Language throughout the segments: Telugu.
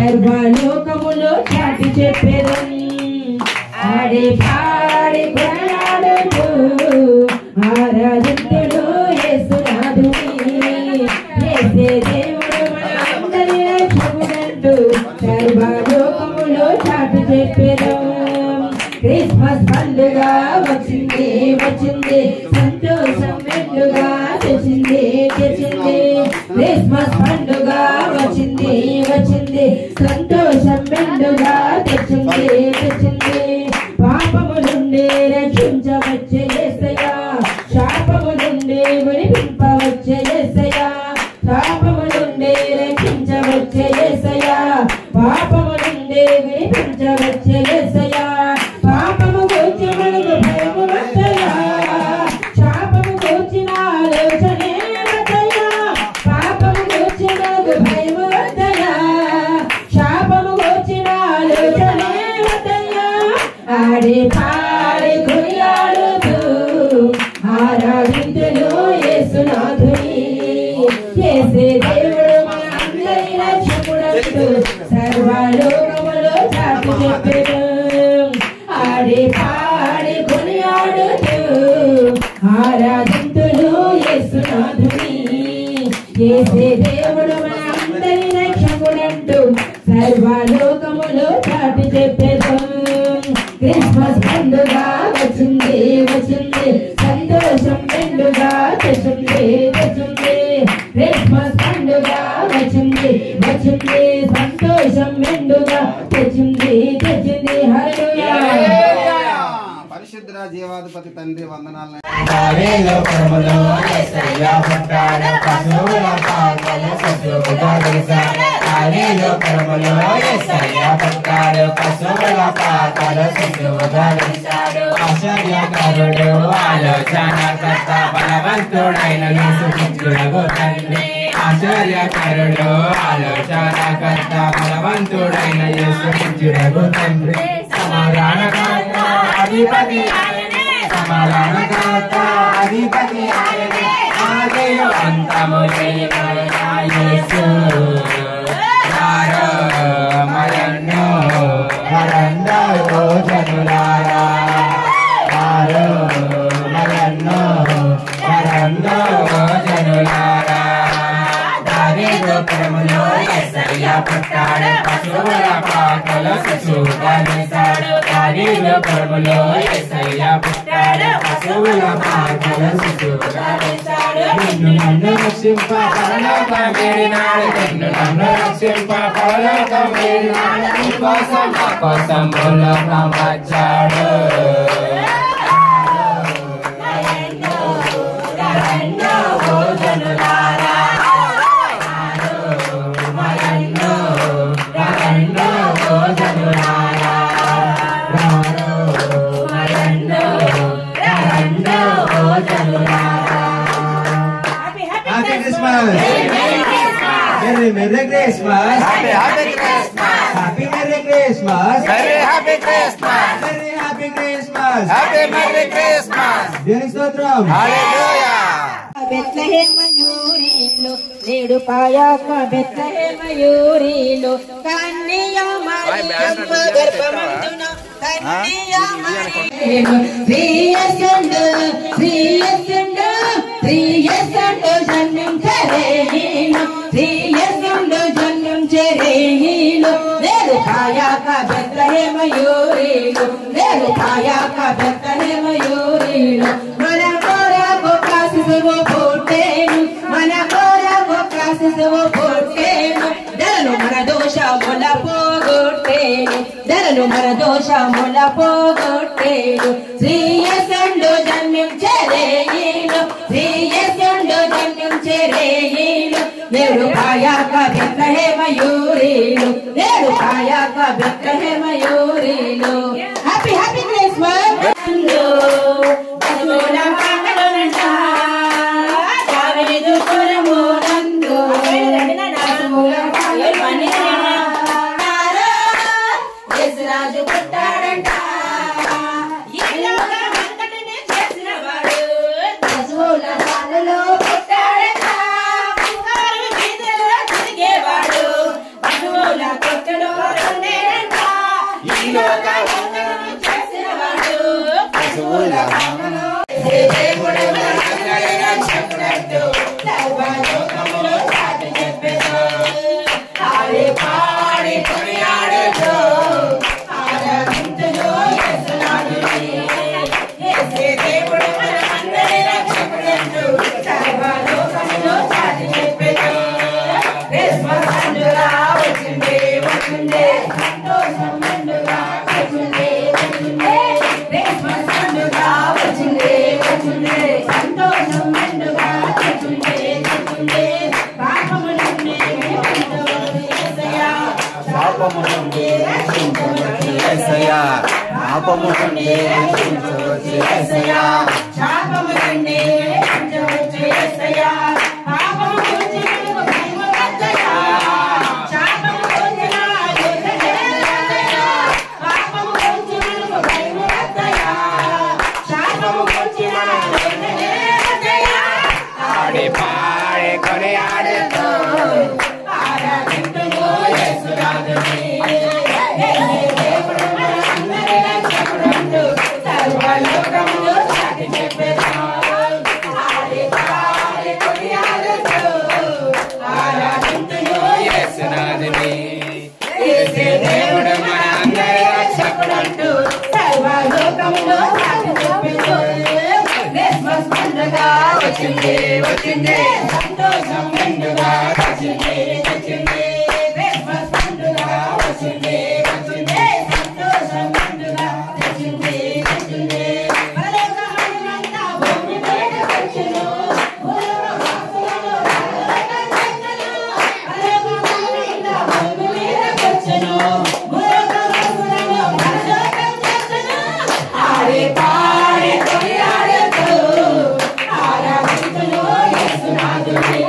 సర్వలోకములో చాటి చెప్పేదని ఆడే పాడి కొనాడుతూ ఆరాధింతుడు యేసునాథుని యేసే దేవుడు మన అందరి రక్షకుడంటూ సర్వలోకములో చాటి చెప్పేదం. క్రిస్మస్ పండుగ వచ్చింది వచ్చింది సంతోషం మెండుగా తెచ్చింది తెచ్చింది. క్రిస్మస్ పండుగ వచ్చింది వచ్చింది సంతోషం మెండుగా తెచ్చింది తెచ్చింది. పాపము నుండి రక్షించవచ్చే యేసయ్యా, శాపము నుండి విడిపింపవచ్చే యేసయ్యా, శాపము నుండి రక్షించవచ్చే యేసయ్యా, పాపము నుండి విడిపించవచ్చే యేసయ్యా. పాపము గూర్చి మనకు భయము వద్దయ్యా, శాపము గూర్చిన ఆలోచనే వద్దయ్యా. పాపము గూర్చి మనకు భయము వద్దయ్యా, శాపము గూర్చిన ఆలోచనే వద్దయ్యా. ఆడి పాడి కొనియాడుతూ ఆరాధింతును యేసునాథుని యేసే దేవుడు మన అందరి రక్షకుడంటూ సర్వలోకములో చాటి చెప్పెను. ఆడి పాడి కొనియాడుతూ ఆరాధింతును యేసునాథుని యేసే దేవుడు మన అందరి రక్షకుడంటూ సర్వలోకములో చాటి చెప్పెను. క్రిస్మస్ పండుగ వచ్చింది వచ్చింది సంతోషం మెండుగా తెచ్చింది తెచ్చింది. క్రిస్మస్ పండుగ వచ్చింది వచ్చింది సంతోషం మెండుగా తెచ్చింది తెచ్చింది. హల్లెలూయా. పరిశుద్ధ జీవాధిపతి తండ్రి వందనాలు. ఆశ్చర్యకరుడు ఆలోచనకర్త బలవంతుడైన యేసు తండ్రి ఆశ్చర్యకరుడు ఆలోచనకర్త బలవంతుడైన యేసు తండ్రి సమాధానకర్త అధిపతి ఆయనే సమాధానకర్త అధిపతి ఆయనే ఆదియు అంతము లేని యేసు మరన్నో మరన్నో జనులారా మరన్నో మరన్నో జనులారా దావీదు పురములో యేసయ్య పుట్టాడు పశువుల పాకలో శిశువుగా నిలిచాడు దావీదు పురములో యేసయ్య పుట్టాడు పశువుల పాకలో శిశువుగా నిలిచాడు నిన్ను నన్ను రక్షింప పరలోకం వేడినాడు నిన్ను నన్ను రక్షింప పరలోకం వేడినాడు నీ కోసం నా కోసం భూలోకం వచ్చాడు జనులారా Happy Christmas! Merry Christmas! Happy Christmas! Happy Merry Christmas! Very happy Christmas! Very Happy Christmas! Happy Merry Christmas! దేవునికి స్తోత్రం! Hallelujah! బెత్లెహేమయూరిలో నేడు పాయాక బెత్లెహేమయూరిలో కన్యమరియమ్మ గర్భమందున శ్రీయసుండు శ్రీయసుండు శ్రీయసుండు జన్మించరేను శ్రీయసుండు జన్మించరేను నేడు పాయాక బెత్లెహేమయూరిలో నేడు పాయాక బెత్లెహేమయూరిలో మన కొరకు శిశువు పుట్టేను మన కొరకు శిశువు పుట్టేను ధరలు మన దోషముల పోగొట్టేను ధరలు మన దోషముల పోగొట్టేను శ్రీయసుండు జన్మించరేను శ్రీయసుండు జన్మించరేను నేడు పాయాక బెత్లెహేమయూరిలో నేడు పాయాక బెత్లెహేమయూరిలో హ్యాపీ హ్యాపీ క్రిస్మస్ రాజు పుట్టాడంట చేసిన వాడు పశువుల పాలలో పుట్టాడంట తిరిగేవాడు పశువుల కొట్టలో ఉండేడంట చేసిన వాడు పశువుల పాడి కొనియాడుతూ దేవుడు మనందరి రక్షకుడు సర్వలోకములో చాటి చెప్పెను క్రిస్మస్ పండుగ వచ్చింది వచ్చింది సంతోషం పండుగ వచ్చింది వచ్చింది క్రిస్మస్ పండుగ వచ్చింది వచ్చింది సంతోషం పండుగ వచ్చింది వచ్చింది పాపము నుండి పాపము నుండి రక్షించవచ్చు యేసయ్యా పాపము నుండి రక్షించవచ్చు యేసయ్యా శాపము నుండి రక్షించవచ్చు యేసయ్యా పాపము నుంచి మనకు భయమొద్దయ్యా శాపము నుంచి నా యేసయ్యా పాపము నుంచి మనకు భయమొద్దయ్యా శాపము నుంచి నా యేసయ్యా ఆడి పాడి కొనియాడుతూ ఆరాధింతుము యేసురాజుని దేవుడు మనందరి రక్షకుడు సర్వలోకములో చాటి చెప్పెను ఆడి పాడి కొనియాడుతూ ఆరాధింతుము యేసునాథుని యేసే దేవుడు మనందరి రక్షకుడు సర్వలోకములో చాటి చెప్పెను క్రిస్మస్ పండుగ వచ్చింది వచ్చింది సంతోషం పండుగ వచ్చింది వచ్చింది క్రిస్మస్ పండుగ వచ్చింది వచ్చింది సంతోషం పండుగ వచ్చింది వచ్చింది పరలోకమంతా భూమి మీద వచ్చెను భూలోకవాసులను రాజులను పరలోకమంతా భూమి మీద వచ్చెను భూలోకవాసులను రాజులను ఆడి పాడి కొనియాడుతూ ఆరాధింతును యేసునాథుని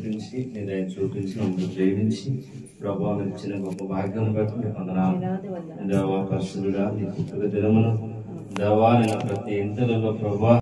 చూపించి నీ దయ చూపించి మమ్మల్ని ప్రేమించి ప్రభావం ఇచ్చిన గొప్ప భాగ్యం బట్టి మీకు వందనాలు. దేవా పరిశుద్ధుడా నీ పుట్టుక దినమున దేవా నేను ప్రతి ఇంటలలో ప్రభా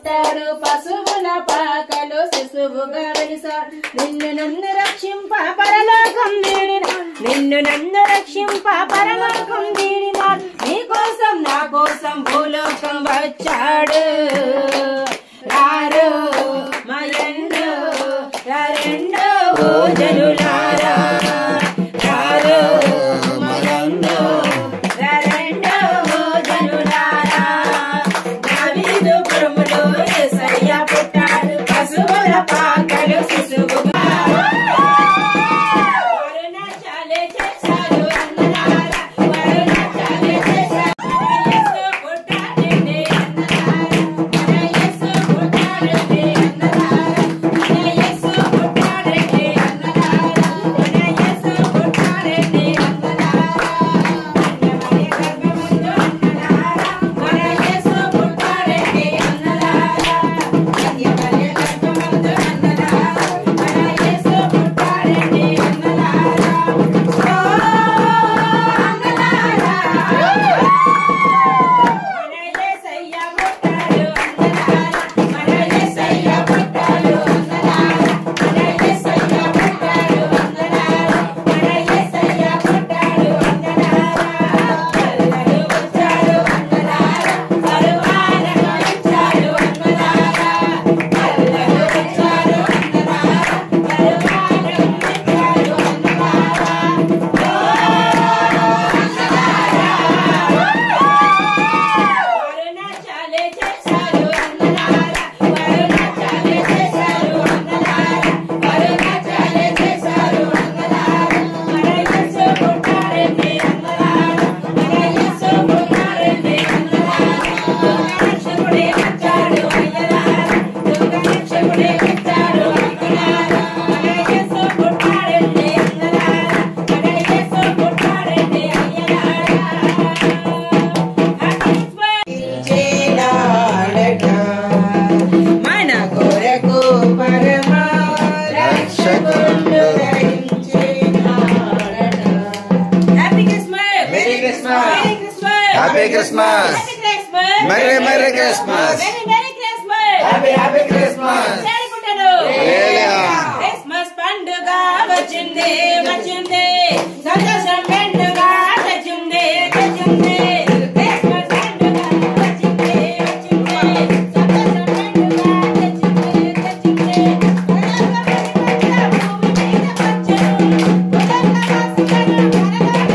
పుట్టాడు పశువుల పాకలు శిశువుగా వెలిసాడు నిన్ను నన్ను రక్షింప పరలోకం తీరినాడు నిన్ను నన్ను రక్షింప పరలోకం తీరినాడు నీ కోసం నా కోసం భూలోకం వచ్చాడు రారు మయండు రెండు జనులారా రారు మయండు రెండు జనులారా దావీదు పురములో యేసయ్య పుట్టాడు పశువుల పాకలు శిశువుగా వరుణాచాలే చేశారు అన్నలారా వరుణాచాలే చేశారు యేసు పుట్టాడండి అన్నలారా యేసు పుట్టాడండి అన్నలారా యేసు పుట్టాడండి అన్నలారా యేసు పుట్టాడండి అన్నలారా అన్నమయ్య గర్భమందు అన్నలారా మన యేసు పుట్టాడండి అన్నలారా అన్యమయ్య గర్భమందు అన్నలారా మన యేసు పుట్టాడండి అన్నలారా ఓ అన్నలారా మన యేసయ్య పుట్టాడు అన్నలారా మన యేసయ్య పుట్టాడు అన్నలారా మన యేసయ్య పుట్టాడు అన్నలారా మన యేసయ్య పుట్టాడు అన్నలారా అల్లరు వచ్చాడు అన్నలారా పరువాన వచ్చాడు అన్నలారా అల్లరు వచ్చాడు అన్నలారా పరువాన వచ్చాడు అన్నలారా ఓ వరుణాచాలే చేశారు అన్నలారా వరుణాచాలే చేశారు అన్నలారా వరుణాచాలే చేశారు అన్నలారా మన యేసు పుట్టాడండి అన్నలారా మన యేసు పుట్టాడండి అన్నలారా దుఃఖరక్షకుడే వచ్చాడు అయ్యలారా దుఃఖరక్షకుడే వచ్చాడు అన్నలారా మన యేసు పుట్టాడండి అన్నలారా మన యేసు పుట్టాడండి అయ్యలారా మన కొరకు పరమ రక్షకుడు happy Christmas Merry Christmas. Merry Christmas Happy Christmas. Happy Christmas Merry Christmas. Merry Christmas Happy Christmas. చేరుకుంటాను Hallelujah. Christmas పండుగ వచ్చింది వచ్చింది సంతోషం పండుగ తెచ్చింది తెచ్చింది క్రిస్మస్ పండుగ వచ్చింది వచ్చింది సంతోషం పండుగ తెచ్చింది తెచ్చింది భూమి మీద వచ్చెను ఉదకవాసులను భూమి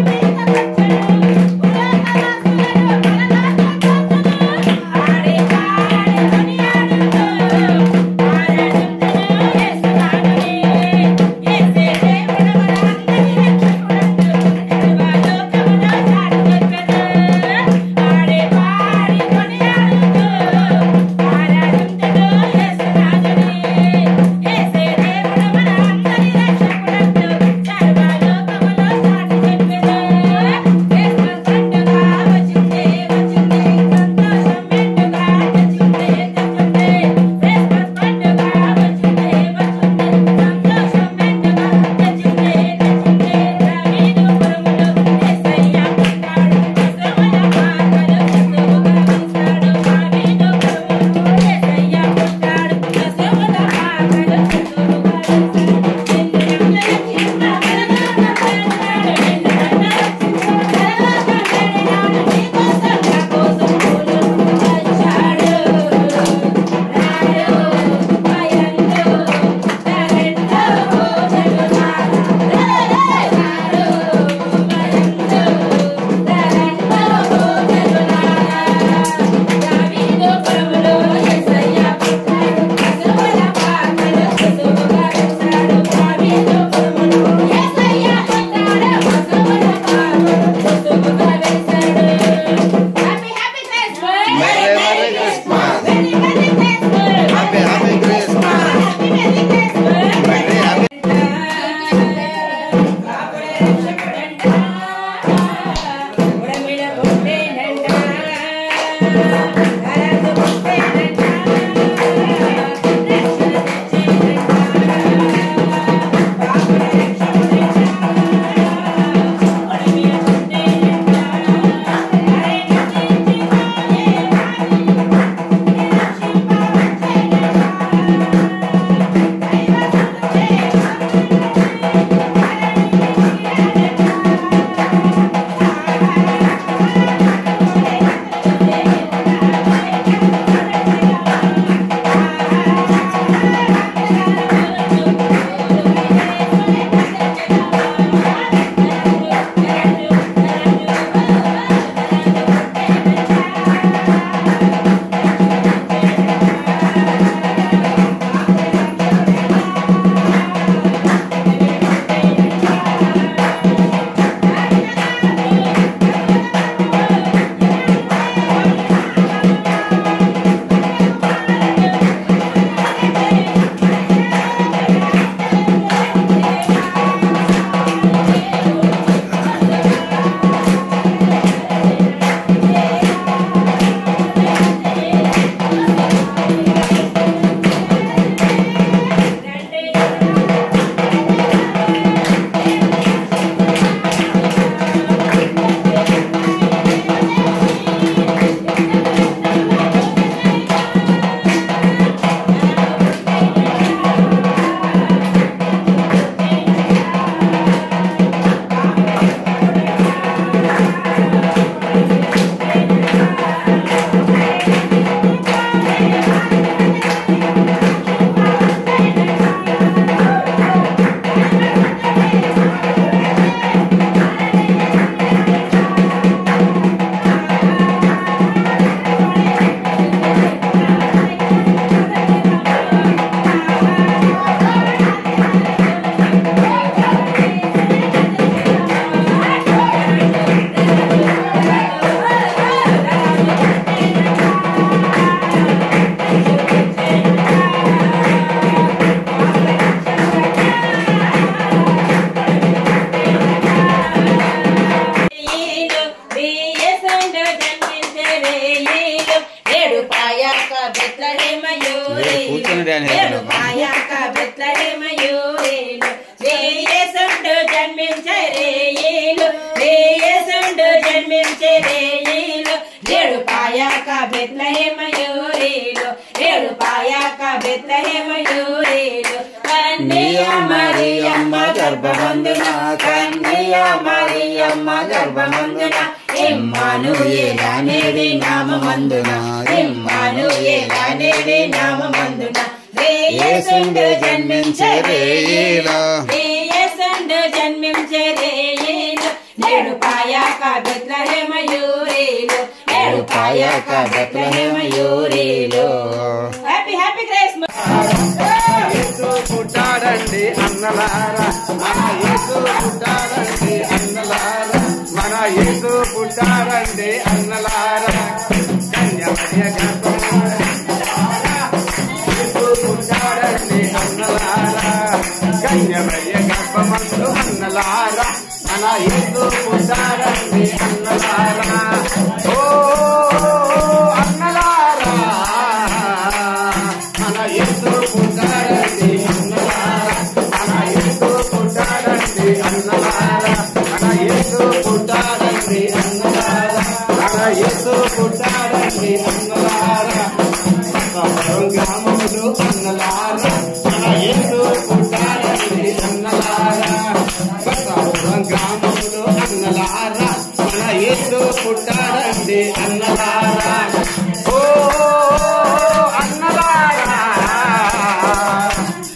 మీద వచ్చెను ఆడే ఆడే కొనియాడుతూ ఆరాధన కూర్చొని డాన్స్ నేడు పాయాక బెత్లెహేమయూరేలు శ్రీయేసుండు జన్మించే రేయేలు శ్రీయేసుండు జన్మించే రేయేలు నేడు పాయాక బెత్లెహేమయూరేలు నేడు పాయాక బెత్లెహేమయూరేలు కన్యా మరియమ్మ గర్భమందున కన్యా మరియమ్మ గర్భమందున ఇమ్మానుయేల నేడి నామమందున ఇమ్మానుయేల నేడి నామమందున యేసుండు జన్మించే రేయేలు యేసుండు జన్మించే రేయేలు నేడు పాయాక బెత్లెహేమయూరేలు నేడు పాయాక బెత్లెహేమయూరేలు హ్యాపీ హ్యాపీ క్రిస్మస్ యేసు పుట్టాడండి అన్నలారా మన యేసు పుట్టాడండి అన్నలారా మన యేసు పుట్టాడండి అన్నలారా కన్యమరియ గర్భమున యేసు పుట్టాడండి అన్నలారా కన్యమరియ గర్భమందు అన్నలారా మన యేసు పుట్టాడండి అన్నలారా ఓ అన్నలారా మన యేసు పుట్టాడండి అన్నలారా మన యేసు పుట్టాడండి అన్నలారా మన యేసు పుట్టాడండి అన్నలారా మన యేసు పుట్టాడండి అన్నలారా గ్రామములు అన్నలారా మన యేసు పుట్టాడండి అన్నలారా గ్రామములు అన్నలారా మన యేసు పుట్టాడండి అన్నలారా ఓ అన్నలారా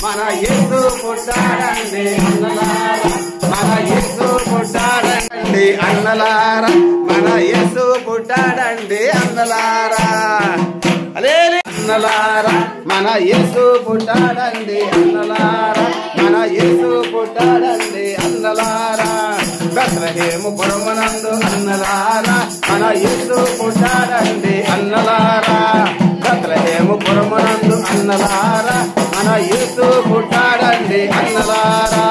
మన యేసు పుట్టాడండి అన్నలారా మన యేసు పుట్టాడండి అన్నలారా మన యేసు పుట్టాడండి అన్నలారా అన్నలారా మన యేసు పుట్టాడండి అన్నలారా మన యేసు పుట్టాడండి అన్నలారా బెత్లెహేము పురమునందు అన్నలారా మన యేసు పుట్టాడండి అన్నలారా బెత్లెహేము పురమునందు అన్నలారా మన యేసు పుట్టాడండి అన్నలారా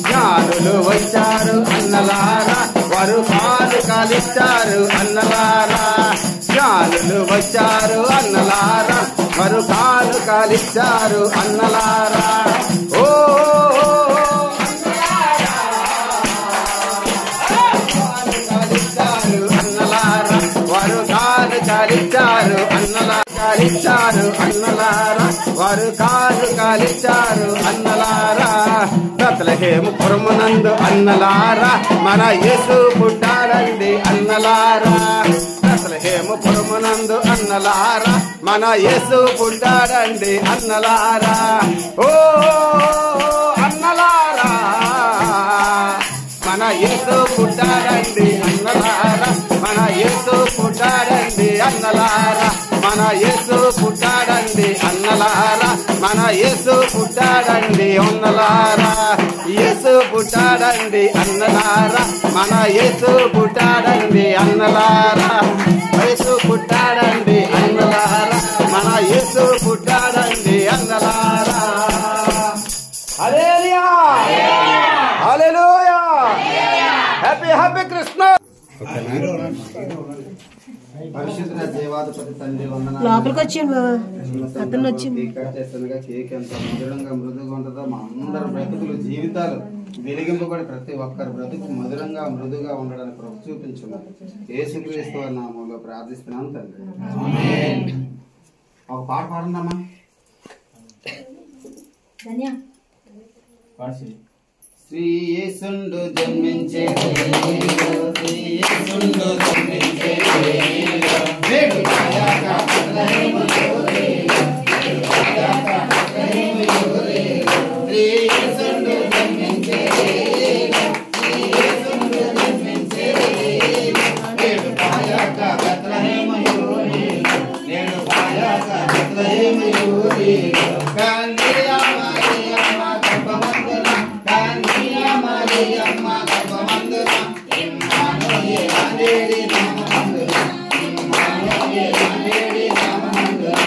జ్ఞానులు వచ్చారు అన్నలారా వారు పాలు కాలిచ్చారు అన్నలారా జ్ఞానులు వచ్చారు అన్నలారా వారు పాలు కాలిచ్చారు అన్నలారా ఓ అన్నలారా వారు కాలు కాలిచ్చారు కాలిచ్చారు అన్నలారా వారు కాలు కాలిచ్చారు అన్నలారా బెత్లెహేము పురమునందు అన్నలారా మన యేసు పుట్టాడండి అన్నలారా బెత్లెహేము పురమునందు అన్నలారా మన యేసు పుట్టాడండి అన్నలారా ఓ అన్నలారా మన యేసు పుట్టాడండి అన్నలారా మన యేసు పుట్టాడండి అన్నలారా మన యేసు పుట్టాడండి అన్నలారా మన యేసు పుట్టాడండి అన్నలారా యేసు పుట్టాడండి అన్నలారా మన యేసు పుట్టాడండి అన్నలారా యేసు పుట్టాడండి అన్నలారా మన యేసు పుట్టాడండి అన్నలారా హల్లెలూయా హల్లెలూయా హ్యాపీ హ్యాపీ క్రిస్మస్ పరిశుద్ధ దేవాధిపతి తండ్రి లోపలికి వచ్చాను అతను వచ్చింది చేస్తుండగా కేక్ ఎంత మధురంగా మృదుగా ఉంటుందో మా అందరి బ్రతుకులు జీవితాలు వెలిగింపబడి ప్రతి ఒక్కరి బ్రతుకు మధురంగా మృదుగా ఉండడానికి ప్రభు చూపించున్నారు. యేసుక్రీస్తు వారి నామంలో ప్రార్థిస్తున్నాను తండ్రి. ఒక పాట పాడండమ్మా. శ్రీ యేసుండు జన్మించే శ్రీ యేసుండు జన్మించే నేడు పాయాక బెత్లెహేమయూరేలు నేడు పాయాక బెత్లెహేమయూరేలు శ్రీ యేసుండు జన్మించే శ్రీ యేసుండు జన్మించే నేడు పాయాక బెత్లెహేమయూరేలు నేడు పాయాక బెత్లెహేమయూరేలు కన్యా మరియమ్మ గర్భమందున కన్యా మరియమ్మ గర్భమందున ఇమ్మానుయేల నేడి నామమందున ఇమ్మానుయేల నేడి నామమందున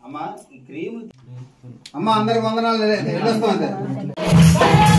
అమ్మా ఈ క్రీమ్ అమ్మ అందరికి వందనాలు వెళ్ళొస్తాం అంతే. Bye.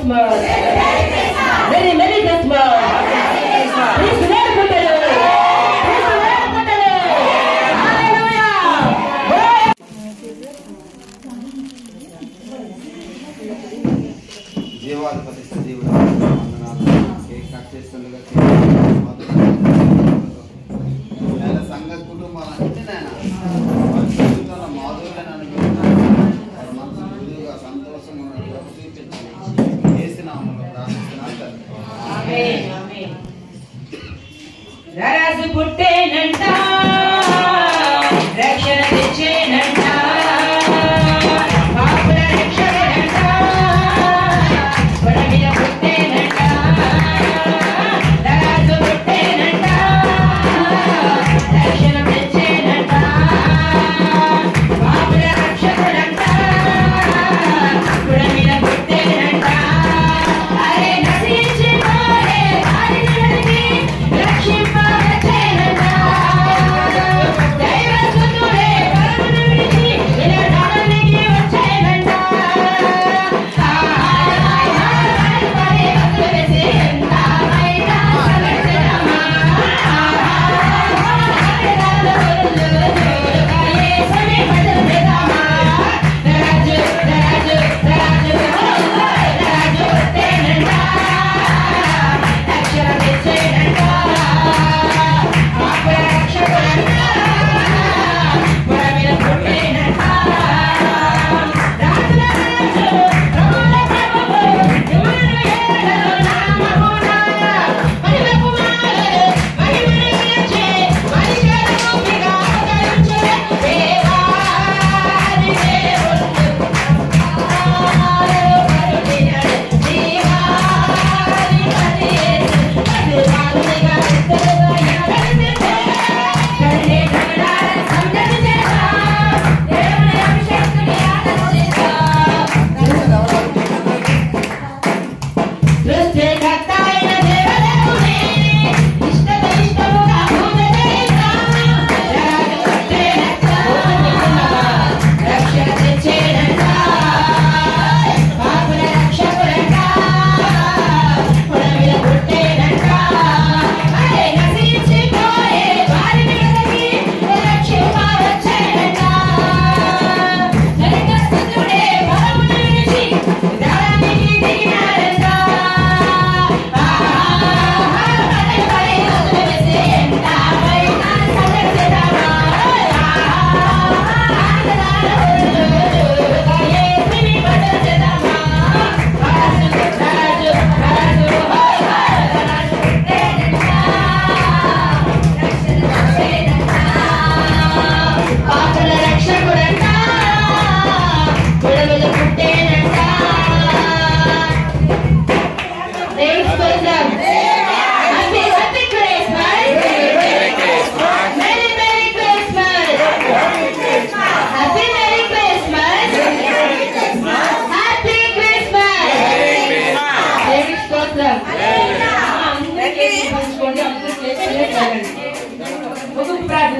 Christmas. Merry Merry Christmas. Please Lord Kutelu. Please Lord Kutelu. Hallelujah. జీవాధిపతి సజీవుడు కేక్ కట్ చేస్తుండగా నేను సంఘ కుటుంబాలన్నీ నేను మాధుర్యాన్ని అనుభవించాను మనసు ముందుగా సంతోషంగా చూపించి చేసినామని ప్రార్థిస్తున్నాను. రాజు పుట్టేనంట రక్షణ తెచ్చేనంట పాపుల రక్షకుడంట పొడమిద పుట్టేనంట రాజు పుట్టేనంట రక్షణ తెచ్చేనంట పాపుల రక్షకుడంట పొడమిద పుట్టేనంట అరే నశించిపోయే వారిని రక్షింపవచ్చేనంట దైవసుతుడే పరమును విడిచి వినడానికి వచ్చేనంట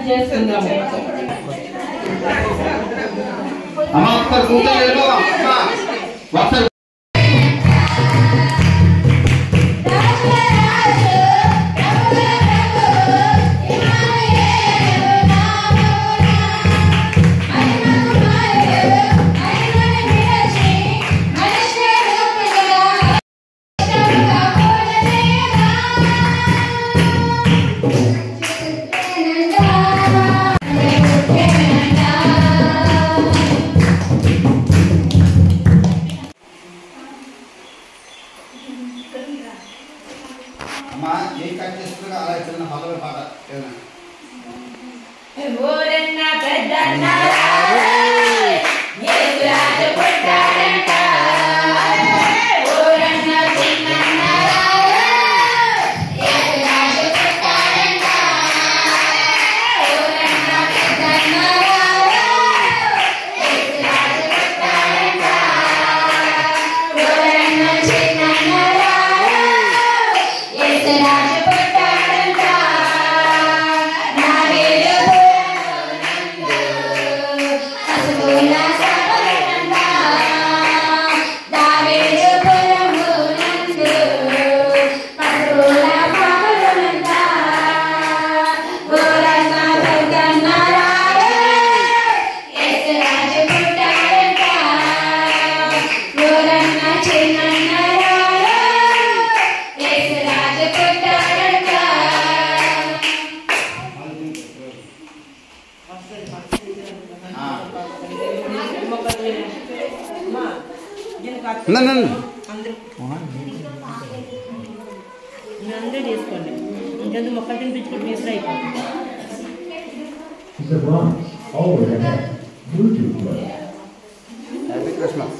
చేస్తున్నాము. అమ్మ ఒక్కరు కూర్చోలేదు అమ్మ అమ్మా ఏ కట్ చేస్తున్నా అలా చిన్న మొదలు పాట ఊరన్న పెద్దన్న యేసురాజు పుట్టాడంట ఊరన్న చిన్నన్న యేసురాజు పుట్టాడంట ఊరన్న పెద్దన్న యేసురాజు పుట్టాడంట ఊరన్న చిన్నన్న యేసురాజు పుట్టాడంట నావేలు పసుపుల సభలంట తినండి. అందరూ చేసుకోండి. ఇంకెందుకు మొక్కలు తినిపించుకుంటే మిస్ అయిపోతుంది. Happy Christmas.